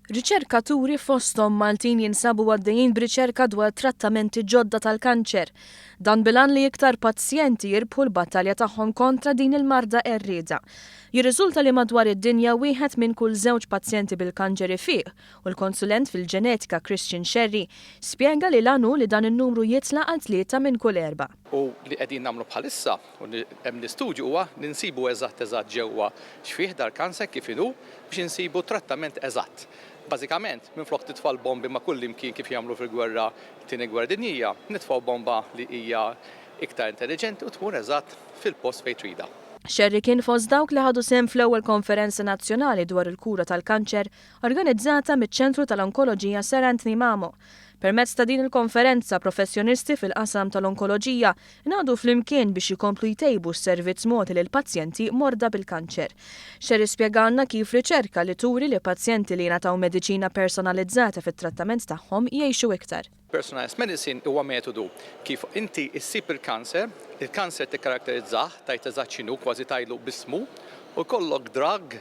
Riċerkaturi fosthom Maltin jinsabu għaddejjin b'riċerka dwar trattamenti ġodda tal-kanċer. Dan bilan li iktar pazjenti jirbħu l-battalja tagħhom kontra din il-marda errieda. Jirriżulta li madwar id-dinja wieħed minn kull żewġ pazjenti bil-kanċer ifieq u l-konsulent fil-ġenetika Christian Sherry spjega li l-għanu li dan in-numru jitlaq għal 3 minn kull 4. U li qegħdin nagħmlu bħalissa u hemm l-istudju huwa li nsibu eżatt ġewwa xfih dal-kanser kif inhu biex insibu trattament eżatt. Bażikament, minflok titfal bombi ma' kull imkien kif jagħmlu fil-gwerra tieni gwerra dinjija, nitfgħu bomba li hija iktar intelligenti u tmur eżatt fil-post fejn trida. Sherry kien fost dawk li ħadu sehem fl-ewwel konferenza nazzjonali dwar il-kura tal-kanċer organizzata miċ-Ċentru tal-Onkoloġija Ser Anthony Mamo. Permezz ta' din il-konferenza professjonisti fil-qasam tal-onkoloġija ngħadu flimkien biex jikomplu jtejbu s-servizz mogħti lil pazjenti morda bil-kanċer. Sherry spjegalna kif riċerka li turi li pazjenti li jingħataw mediċina personalizzata fit-trattament tagħhom jgħixu iktar. Personalized medicine huwa metodu kif inti issib il-kanser tikkaratterizzah tajt eżatt x'inhu kważi tajlu bismu u kollok drug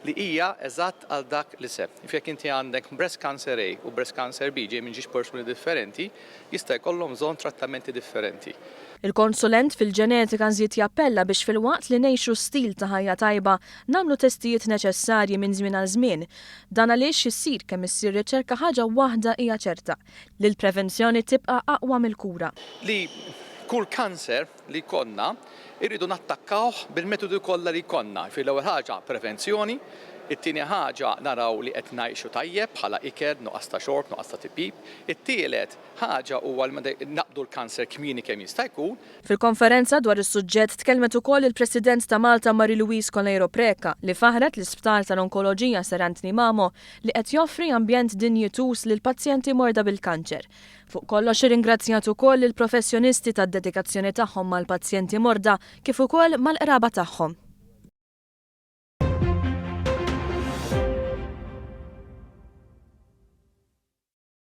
li hija eżatt għal dak li seb. Jekk inti għandek breast cancer A u breast cancer B ġej minn ġiex persuni differenti, jista' jkollhom bżonn trattamenti differenti. Il-konsulent fil-ġenetika nżid jappella biex fil-waqt li ngħixu stil ta' ħajja tajba nagħmlu testijiet neċessarji minn żmien għal żmien. Dan għaliex issir kemm issir riċerka ħaġa waħda hija ċerta li l-prevenzjoni tibqa' aqwa mill-kura. Li kull kanser li konna irridu nattakkawh bil-metodi kollha li konna. Fil-ewwel ħaġa prevenzjoni, it-tieni ħaġa naraw li qed ngħixu tajjeb bħala iker, nuqqas ta' xorb, nuqqas ta' tipip. It-tielet ħaġa huwa li naqbdu l-kanser kmieni kemm jista' jkun. Fil-konferenza dwar is-suġġett tkellmet ukoll il-President ta' Malta Marie-Louise Colero Preca li faħret l-Isptar tal-Onkoloġija Ser Anthony Mamo li qed joffri ambjent dinjitus lil pazjenti morda bil-kanċer. Fuq kollox irringrazzjat ukoll il-professjonisti tad-dedikazzjoni tagħhom mal-pazjenti morda kif ukoll mal-qraba tagħhom.